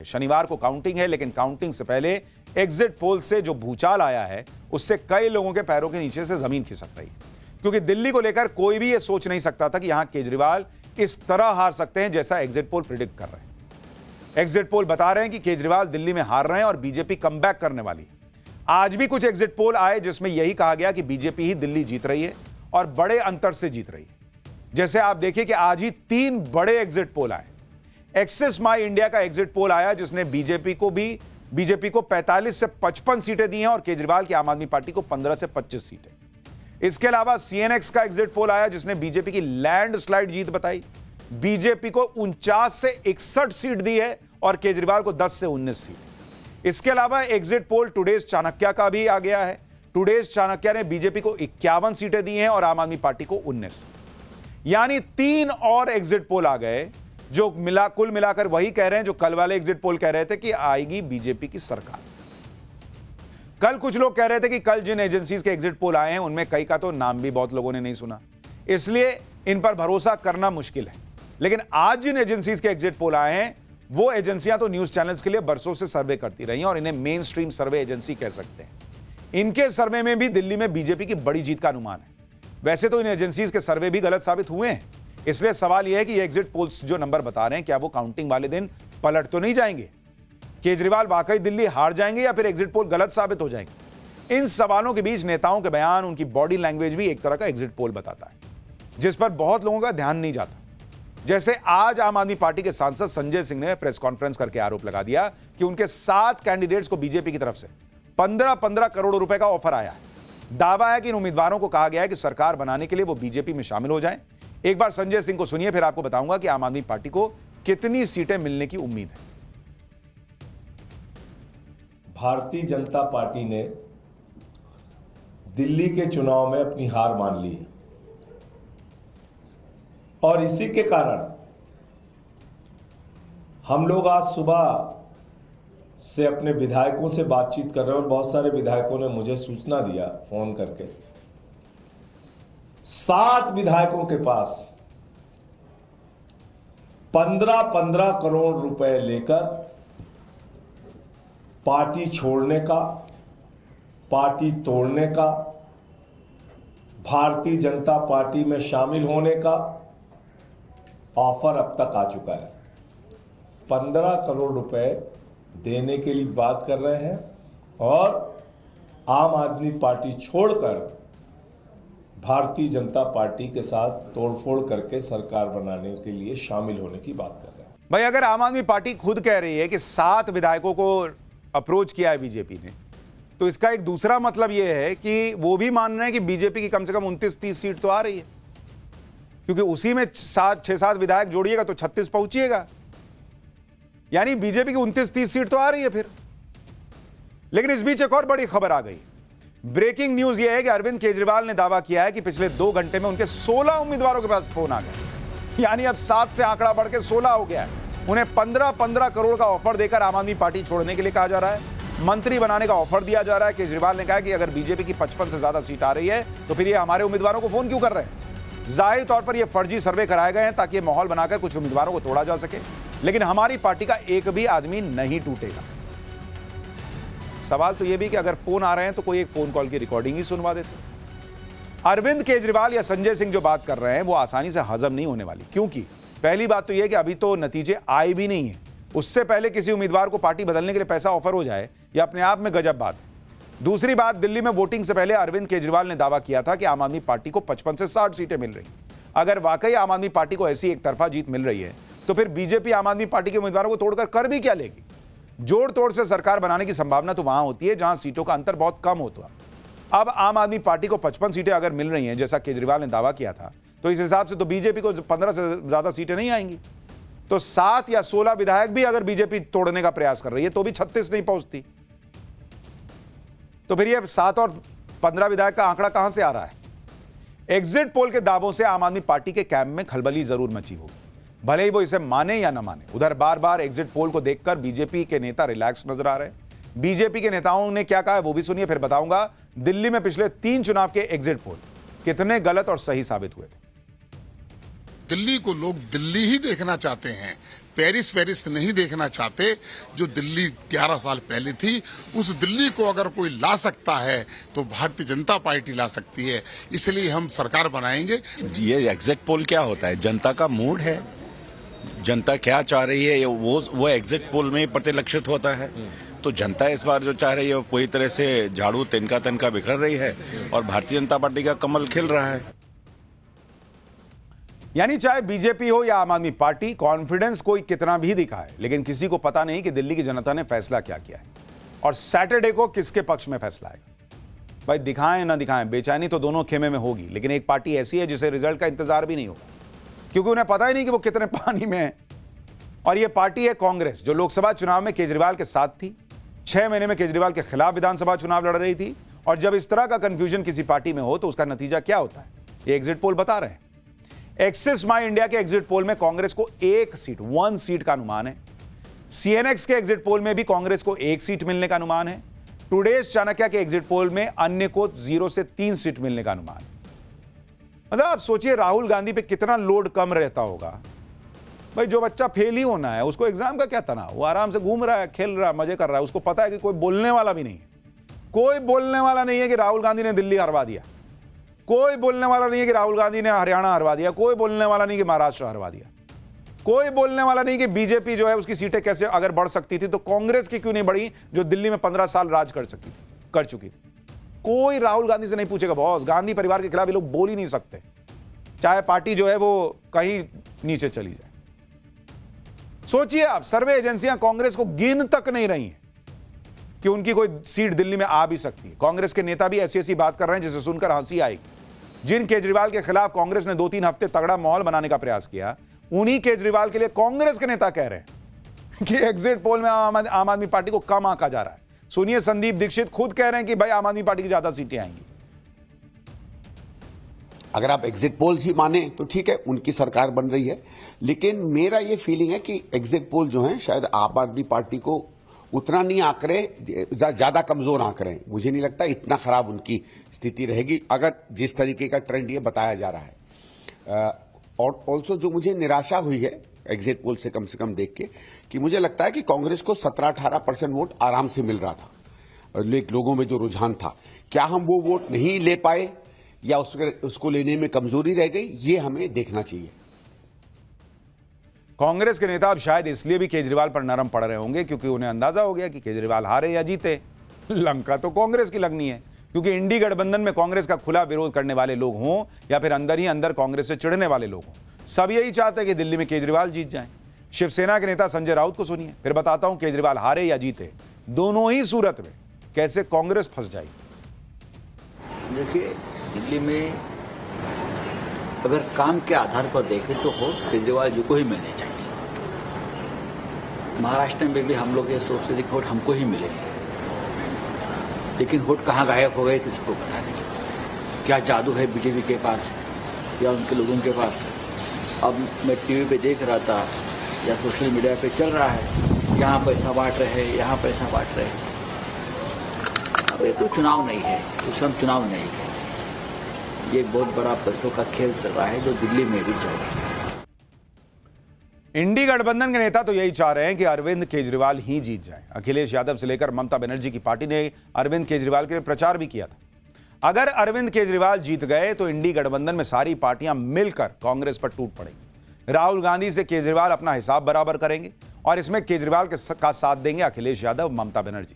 शनिवार को काउंटिंग है, लेकिन काउंटिंग से पहले एग्जिट पोल से जो भूचाल आया है उससे कई लोगों के पैरों के नीचे से जमीन खिसक रही है, क्योंकि दिल्ली को लेकर कोई भी यह सोच नहीं सकता था कि यहां केजरीवाल इस तरह हार सकते हैं जैसा एग्जिट पोल प्रिडिक्ट कर रहे हैं। एग्जिट पोल बता रहे हैं कि केजरीवाल दिल्ली में हार रहे हैं और बीजेपी कमबैक करने वाली है। आज भी कुछ एग्जिट पोल आए जिसमें यही कहा गया कि बीजेपी ही दिल्ली जीत रही है और बड़े अंतर से जीत रही है। जैसे आप देखिए कि आज ही 3 बड़े एग्जिट पोल आए। एक्सिस माई इंडिया का एग्जिट पोल आया जिसने बीजेपी को 45 से 55 सीटें दी हैं और केजरीवाल की आम आदमी पार्टी को 15 से 25 सीटें। इसके अलावा सीएनएक्स का एग्जिट पोल आया जिसने बीजेपी की लैंडस्लाइड जीत बताई। बीजेपी को 49 से 61 सीट दी है और केजरीवाल को 10 से 19 सीट। इसके अलावा एग्जिट पोल टुडेज चाणक्य का भी आ गया है। टुडेज चाणक्य ने बीजेपी को 51 सीटें दी हैं और आम आदमी पार्टी को 19। यानी 3 और एग्जिट पोल आ गए जो कुल मिलाकर वही कह रहे हैं जो कल वाले एग्जिट पोल कह रहे थे कि आएगी बीजेपी की सरकार। कल कुछ लोग कह रहे थे कि कल जिन एजेंसीज के एग्जिट पोल आए हैं उनमें कई का तो नाम भी बहुत लोगों ने नहीं सुना, इसलिए इन पर भरोसा करना मुश्किल है। लेकिन आज जिन एजेंसीज के एग्जिट पोल आए हैं वो एजेंसियां तो न्यूज चैनल्स के लिए बरसों से सर्वे करती रही हैं और इन्हें मेन स्ट्रीम सर्वे एजेंसी कह सकते हैं। इनके सर्वे में भी दिल्ली में बीजेपी की बड़ी जीत का अनुमान है। वैसे तो इन एजेंसीज के सर्वे भी गलत साबित हुए हैं, इसलिए सवाल यह है कि ये एग्जिट पोल्स जो नंबर बता रहे हैं क्या वो काउंटिंग वाले दिन पलट तो नहीं जाएंगे? केजरीवाल वाकई दिल्ली हार जाएंगे या फिर एग्जिट पोल गलत साबित हो जाएंगे? इन सवालों के बीच नेताओं के बयान, उनकी बॉडी लैंग्वेज भी एक तरह का एग्जिट पोल बताता है, जिस पर बहुत लोगों का ध्यान नहीं जाता। जैसे आज आम आदमी पार्टी के सांसद संजय सिंह ने प्रेस कॉन्फ्रेंस करके आरोप लगा दिया कि उनके 7 कैंडिडेट्स को बीजेपी की तरफ से 15-15 करोड़ रुपए का ऑफर आया है। दावा है कि इन उम्मीदवारों को कहा गया है कि सरकार बनाने के लिए वो बीजेपी में शामिल हो जाएं। एक बार संजय सिंह को सुनिए, फिर आपको बताऊंगा कि आम आदमी पार्टी को कितनी सीटें मिलने की उम्मीद है। भारतीय जनता पार्टी ने दिल्ली के चुनाव में अपनी हार मान ली है और इसी के कारण हम लोग आज सुबह से अपने विधायकों से बातचीत कर रहे हैं और बहुत सारे विधायकों ने मुझे सूचना दिया फोन करके। 7 विधायकों के पास 15-15 करोड़ रुपए लेकर पार्टी छोड़ने का, पार्टी तोड़ने का, भारतीय जनता पार्टी में शामिल होने का ऑफर अब तक आ चुका है। 15 करोड़ रुपए देने के लिए बात कर रहे हैं और आम आदमी पार्टी छोड़कर भारतीय जनता पार्टी के साथ तोड़फोड़ करके सरकार बनाने के लिए शामिल होने की बात कर रहे हैं। भाई, अगर आम आदमी पार्टी खुद कह रही है कि 7 विधायकों को अप्रोच किया है बीजेपी ने, तो इसका एक दूसरा मतलब यह है कि वो भी मान रहे हैं कि बीजेपी की कम से कम 29-30 सीट तो आ रही है, क्योंकि उसी में 6-7 विधायक जोड़िएगा तो 36 पहुंचिएगा। यानी बीजेपी की 29-30 सीट तो आ रही है फिर। लेकिन इस बीच एक और बड़ी खबर आ गई। ब्रेकिंग न्यूज यह है कि अरविंद केजरीवाल ने दावा किया है कि पिछले 2 घंटे में उनके 16 उम्मीदवारों के पास फोन आ गया। यानी अब 7 से आंकड़ा बढ़ के 16 हो गया है। उन्हें 15-15 करोड़ का ऑफर देकर आम आदमी पार्टी छोड़ने के लिए कहा जा रहा है। मंत्री बनाने का ऑफर दिया जा रहा है। केजरीवाल ने कहा कि अगर बीजेपी की 55 से ज्यादा सीट आ रही है तो फिर ये हमारे उम्मीदवारों को फोन क्यों कर रहे हैं? जाहिर तौर पर ये फर्जी सर्वे कराए गए हैं ताकि ये माहौल बनाकर कुछ उम्मीदवारों को तोड़ा जा सके, लेकिन हमारी पार्टी का एक भी आदमी नहीं टूटेगा। सवाल तो यह भी कि अगर फोन आ रहे हैं तो कोई एक फोन कॉल की रिकॉर्डिंग ही सुनवा देते। अरविंद केजरीवाल या संजय सिंह जो बात कर रहे हैं वो आसानी से हजम नहीं होने वाली, क्योंकि पहली बात तो यह कि अभी तो नतीजे आए भी नहीं है। उससे पहले किसी उम्मीदवार को पार्टी बदलने के लिए पैसा ऑफर हो जाए, यह अपने आप में गजब बात है। दूसरी बात, दिल्ली में वोटिंग से पहले अरविंद केजरीवाल ने दावा किया था कि आम आदमी पार्टी को 55 से 60 सीटें मिल रही। अगर वाकई आम आदमी पार्टी को ऐसी एक तरफा जीत मिल रही है तो फिर बीजेपी आम आदमी पार्टी के उम्मीदवारों को तोड़कर कर भी क्या लेगी? जोड़ तोड़ से सरकार बनाने की संभावना तो वहां होती है जहां सीटों का अंतर बहुत कम होता। अब आम आदमी पार्टी को 55 सीटें अगर मिल रही हैं जैसा केजरीवाल ने दावा किया था, तो इस हिसाब से तो बीजेपी को 15 से ज्यादा सीटें नहीं आएंगी। तो 7 या 16 विधायक भी अगर बीजेपी तोड़ने का प्रयास कर रही है तो भी 36 नहीं पहुंचती। तो फिर ये 7 और 15 विधायक का आंकड़ा कहां से आ रहा है? एग्जिट पोल के दावों से आम आदमी पार्टी के कैंप में खलबली जरूर मची होगी, भले ही वो इसे माने या ना माने। उधर बार बार एग्जिट पोल को देखकर बीजेपी के नेता रिलैक्स नजर आ रहे हैं। बीजेपी के नेताओं ने क्या कहा है वो भी सुनिए, फिर बताऊंगा दिल्ली में पिछले 3 चुनाव के एग्जिट पोल कितने गलत और सही साबित हुए थे। दिल्ली को लोग दिल्ली ही देखना चाहते हैं। पेरिस नहीं देखना चाहते जो दिल्ली 11 साल पहले थी। उस दिल्ली को अगर कोई ला सकता है तो भारतीय जनता पार्टी ला सकती है, इसलिए हम सरकार बनाएंगे। ये एग्जिट पोल क्या होता है? जनता का मूड है, जनता क्या चाह रही है वो एग्जिट पोल में ही परिलक्षित होता है। तो जनता इस बार जो चाह रही है वो पूरी तरह से झाड़ू तिनका तिनका बिखर रही है और भारतीय जनता पार्टी का कमल खिल रहा है। यानी चाहे बीजेपी हो या आम आदमी पार्टी, कॉन्फिडेंस कोई कितना भी दिखाए, लेकिन किसी को पता नहीं कि दिल्ली की जनता ने फैसला क्या किया है और सैटरडे को किसके पक्ष में फैसला आएगा। भाई दिखाएं ना दिखाएं, बेचैनी तो दोनों खेमे में होगी, लेकिन एक पार्टी ऐसी है जिसे रिजल्ट का इंतजार भी नहीं होगा, क्योंकि उन्हें पता ही नहीं कि वो कितने पानी में है। और यह पार्टी है कांग्रेस, जो लोकसभा चुनाव में केजरीवाल के साथ थी, 6 महीने में केजरीवाल के खिलाफ विधानसभा चुनाव लड़ रही थी। और जब इस तरह का कंफ्यूजन किसी पार्टी में हो तो उसका नतीजा क्या होता है, ये एग्जिट पोल बता रहे हैं। एक्सिस माई इंडिया के एग्जिट पोल में कांग्रेस को 1 सीट का अनुमान है। सीएनएक्स के एग्जिट पोल में भी कांग्रेस को 1 सीट मिलने का अनुमान है। टुडेज चाणक्य के एग्जिट पोल में अन्य को 0 से 3 सीट मिलने का अनुमान है। मतलब आप सोचिए राहुल गांधी पे कितना लोड कम रहता होगा। भाई जो बच्चा फेल ही होना है उसको एग्जाम का क्या तनाव, वो आराम से घूम रहा है, खेल रहा है, मजे कर रहा है। उसको पता है कि कोई बोलने वाला भी नहीं है, कोई बोलने वाला नहीं है कि राहुल गांधी ने दिल्ली हरवा दिया, कोई बोलने वाला नहीं है कि राहुल गांधी ने हरियाणा हरवा दिया, कोई बोलने वाला नहीं कि महाराष्ट्र हरवा दिया, कोई बोलने वाला नहीं कि बीजेपी जो है उसकी सीटें कैसे अगर बढ़ सकती थी तो कांग्रेस की क्यों नहीं बढ़ी, जो दिल्ली में 15 साल राज कर चुकी थी। कोई राहुल गांधी से नहीं पूछेगा। बॉस, गांधी परिवार के खिलाफ ये लोग बोल ही नहीं सकते, चाहे पार्टी जो है वो कहीं नीचे चली जाए। सोचिए आप, सर्वे एजेंसियां कांग्रेस को गिन तक नहीं रही हैं कि उनकी कोई सीट दिल्ली में आ भी सकती है। कांग्रेस के नेता भी ऐसी ऐसी बात कर रहे हैं जिसे सुनकर हंसी आएगी। जिन केजरीवाल के खिलाफ कांग्रेस ने 2-3 हफ्ते तगड़ा माहौल बनाने का प्रयास किया, उन्हीं केजरीवाल के लिए कांग्रेस के नेता कह रहे हैं कि एग्जिट पोल में आम आदमी पार्टी को कम आंका जा रहा है। सुनिए, संदीप दीक्षित खुद कह रहे हैं कि भाई आम आदमी पार्टी की ज्यादा सीटें आएंगी। अगर आप एग्जिट पोल्स ही माने तो ठीक है, उनकी सरकार बन रही है, लेकिन मेरा ये फीलिंग है कि एग्जिट पोल जो है शायद आम आदमी पार्टी को उतना नहीं आंक रहे, ज्यादा कमजोर आंक रहे हैं। मुझे नहीं लगता इतना खराब उनकी स्थिति रहेगी अगर जिस तरीके का ट्रेंड ये बताया जा रहा है। और ऑल्सो जो मुझे निराशा हुई है एग्जिट पोल से कम देख के, कि मुझे लगता है कि कांग्रेस को 17-18% वोट आराम से मिल रहा था, लोगों में जो रुझान था, क्या हम वो वोट नहीं ले पाए या उसको लेने में कमजोरी रह गई, ये हमें देखना चाहिए। कांग्रेस के नेता अब शायद इसलिए भी केजरीवाल पर नरम पड़ रहे होंगे क्योंकि उन्हें अंदाजा हो गया कि केजरीवाल हारे या जीते, लंका तो कांग्रेस की लगनी है। क्योंकि इंडी गठबंधन में कांग्रेस का खुला विरोध करने वाले लोग हों या फिर अंदर ही अंदर कांग्रेस से चिढ़ने वाले लोग हों, सब यही चाहते हैं कि दिल्ली में केजरीवाल जीत जाएं। शिवसेना के नेता संजय राउत को सुनिए, फिर बताता हूं केजरीवाल हारे या जीते, दोनों ही सूरत में कैसे कांग्रेस फंस जाएगी। देखिए, दिल्ली में अगर काम के आधार पर देखें तो वोट केजरीवाल जी को ही मिलने चाहिए। महाराष्ट्र में भी हम लोग ये सोचते थे कि वोट हमको ही मिले, लेकिन वोट कहाँ गायब हो गए किसी को पता नहीं। क्या जादू है बीजेपी के पास या उनके लोगों के पास। अब मैं टीवी पे देख रहा था या सोशल मीडिया पे चल रहा है, यहाँ पैसा बांट रहे हैं, यहाँ पैसा बांट रहे हैं। अब ये कोई चुनाव नहीं है, उसका चुनाव नहीं है, ये एक बहुत बड़ा पैसों का खेल चल रहा है जो दिल्ली में भी चल रहा है। इंडी गठबंधन के नेता तो यही चाह रहे हैं कि अरविंद केजरीवाल ही जीत जाए। अखिलेश यादव से लेकर ममता बनर्जी की पार्टी ने अरविंद केजरीवाल के लिए प्रचार भी किया था। अगर अरविंद केजरीवाल जीत गए तो इंडी गठबंधन में सारी पार्टियां मिलकर कांग्रेस पर टूट पड़ेंगी। राहुल गांधी से केजरीवाल अपना हिसाब बराबर करेंगे और इसमें केजरीवाल का साथ देंगे अखिलेश यादव, ममता बनर्जी।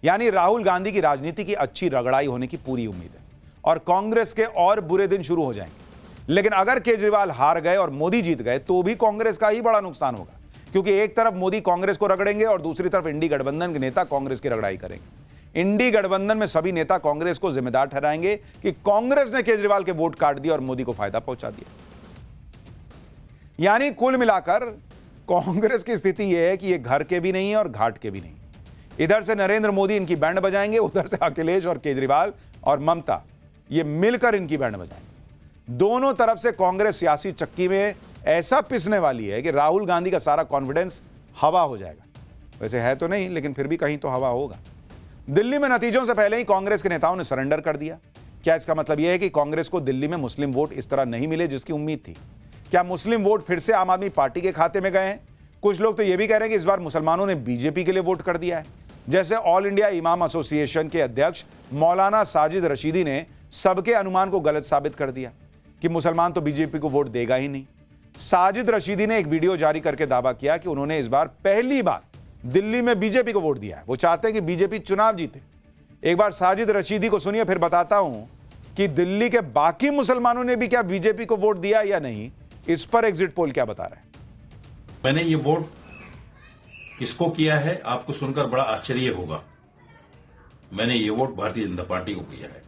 यानी राहुल गांधी की राजनीति की अच्छी रगड़ाई होने की पूरी उम्मीद है और कांग्रेस के और बुरे दिन शुरू हो जाएंगे। लेकिन अगर केजरीवाल हार गए और मोदी जीत गए तो भी कांग्रेस का ही बड़ा नुकसान होगा, क्योंकि एक तरफ मोदी कांग्रेस को रगड़ेंगे और दूसरी तरफ इंडी गठबंधन के नेता कांग्रेस की रगड़ाई करेंगे। इंडी गठबंधन में सभी नेता कांग्रेस को जिम्मेदार ठहराएंगे कि कांग्रेस ने केजरीवाल के वोट काट दिए और मोदी को फायदा पहुंचा दिया। यानी कुल मिलाकर कांग्रेस की स्थिति यह है कि यह घर के भी नहीं है और घाट के भी नहीं। इधर से नरेंद्र मोदी इनकी बैंड बजाएंगे, उधर से अखिलेश और केजरीवाल और ममता ये मिलकर इनकी बैंड बजाएंगे। दोनों तरफ से कांग्रेस सियासी चक्की में ऐसा पिसने वाली है कि राहुल गांधी का सारा कॉन्फिडेंस हवा हो जाएगा। वैसे है तो नहीं, लेकिन फिर भी कहीं तो हवा होगा। दिल्ली में नतीजों से पहले ही कांग्रेस के नेताओं ने सरेंडर कर दिया। क्या इसका मतलब यह है कि कांग्रेस को दिल्ली में मुस्लिम वोट इस तरह नहीं मिले जिसकी उम्मीद थी? क्या मुस्लिम वोट फिर से आम आदमी पार्टी के खाते में गए हैं? कुछ लोग तो यह भी कह रहे हैं कि इस बार मुसलमानों ने बीजेपी के लिए वोट कर दिया है, जैसे ऑल इंडिया इमाम एसोसिएशन के अध्यक्ष मौलाना साजिद रशीदी ने सबके अनुमान को गलत साबित कर दिया कि मुसलमान तो बीजेपी को वोट देगा ही नहीं। साजिद रशीदी ने एक वीडियो जारी करके दावा किया कि उन्होंने इस बार पहली बार दिल्ली में बीजेपी को वोट दिया है। वो चाहते हैं कि बीजेपी चुनाव जीते। एक बार साजिद रशीदी को सुनिए, फिर बताता हूं कि दिल्ली के बाकी मुसलमानों ने भी क्या बीजेपी को वोट दिया या नहीं। इस पर एग्जिट पोल क्या बता रहे हैं। मैंने ये वोट किसको किया है आपको सुनकर बड़ा आश्चर्य होगा। मैंने ये वोट भारतीय जनता पार्टी को किया है।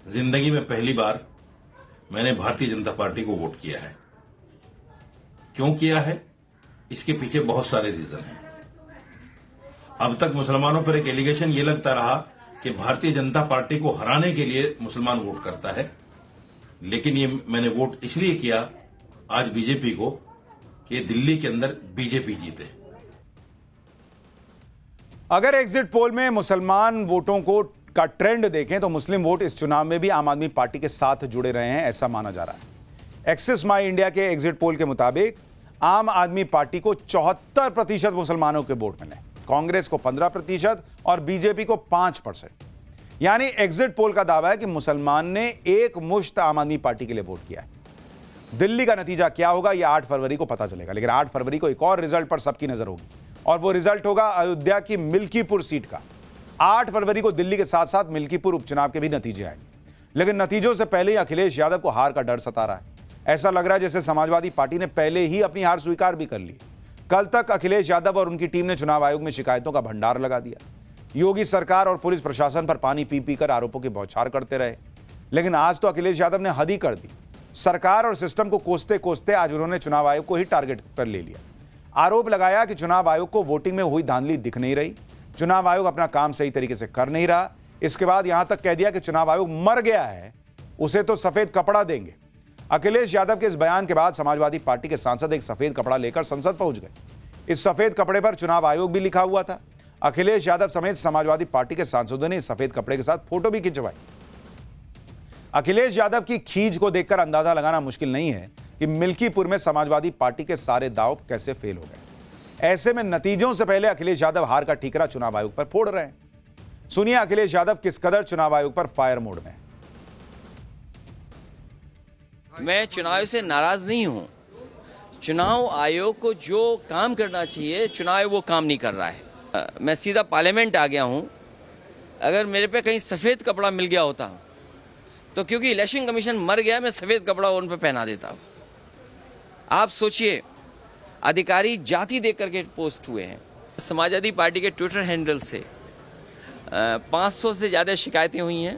जिंदगी में पहली बार मैंने भारतीय जनता पार्टी को वोट किया है। क्यों किया है, इसके पीछे बहुत सारे रीजन हैं। अब तक मुसलमानों पर एक एलिगेशन ये लगता रहा कि भारतीय जनता पार्टी को हराने के लिए मुसलमान वोट करता है, लेकिन ये मैंने वोट इसलिए किया आज बीजेपी को कि दिल्ली के अंदर बीजेपी जीते। अगर एग्जिट पोल में मुसलमान वोटों का ट्रेंड देखें तो मुस्लिम वोट इस चुनाव में भी आम आदमी पार्टी के साथ जुड़े रहे हैं, ऐसा माना जा रहा है। एक्सिस माई इंडिया के एग्जिट पोल के मुताबिक आम आदमी पार्टी को 74% मुसलमानों के वोट मिले, कांग्रेस को 15% और बीजेपी को 5%। यानी एग्जिट पोल का दावा है कि मुसलमान ने एक मुश्त आम आदमी पार्टी के लिए वोट किया है। दिल्ली का नतीजा क्या होगा यह 8 फरवरी को पता चलेगा, लेकिन 8 फरवरी को एक और रिजल्ट पर सबकी नजर होगी और वो रिजल्ट होगा अयोध्या की मिल्कीपुर सीट का। 8 फरवरी को दिल्ली के साथ साथ मिल्कीपुर उपचुनाव के भी नतीजे आएंगे, लेकिन नतीजों से पहले ही अखिलेश यादव को हार का डर सता रहा है। ऐसा लग रहा है जैसे समाजवादी पार्टी ने पहले ही अपनी हार स्वीकार भी कर ली। कल तक अखिलेश यादव और उनकी टीम ने चुनाव आयोग में शिकायतों का भंडार लगा दिया। योगी सरकार और पुलिस प्रशासन पर पानी पी पी कर आरोपों की बौछार करते रहे, लेकिन आज तो अखिलेश यादव ने हद ही कर दी। सरकार और सिस्टम को कोसते कोसते आज उन्होंने चुनाव आयोग को ही टारगेट पर ले लिया। आरोप लगाया कि चुनाव आयोग को वोटिंग में हुई धांधली दिख नहीं रही, चुनाव आयोग अपना काम सही तरीके से कर नहीं रहा। इसके बाद यहां तक कह दिया कि चुनाव आयोग मर गया है, उसे तो सफेद कपड़ा देंगे। अखिलेश यादव के इस बयान के बाद समाजवादी पार्टी के सांसद एक सफेद कपड़ा लेकर संसद पहुंच गए। इस सफेद कपड़े पर चुनाव आयोग भी लिखा हुआ था। अखिलेश यादव समेत समाजवादी पार्टी के सांसदों ने इस सफेद कपड़े के साथ फोटो भी खिंचवाई। अखिलेश यादव की खींच को देखकर अंदाजा लगाना मुश्किल नहीं है कि मिल्कीपुर में समाजवादी पार्टी के सारे दांव कैसे फेल हो गए। ऐसे में नतीजों से पहले अखिलेश यादव हार का ठीकरा चुनाव आयोग पर फोड़ रहे हैं। सुनिए अखिलेश यादव किस कदर चुनाव आयोग पर फायर मोड में। मैं चुनाव से नाराज नहीं हूं। चुनाव आयोग को जो काम करना चाहिए चुनाव आयोग वो काम नहीं कर रहा है। मैं सीधा पार्लियामेंट आ गया हूं। अगर मेरे पे कहीं सफेद कपड़ा मिल गया होता तो क्योंकि इलेक्शन कमीशन मर गया, मैं सफेद कपड़ा उन पे पहना देता हूं। आप सोचिए, अधिकारी जाति देख करके पोस्ट हुए हैं। समाजवादी पार्टी के ट्विटर हैंडल से 500 से ज़्यादा शिकायतें हुई हैं।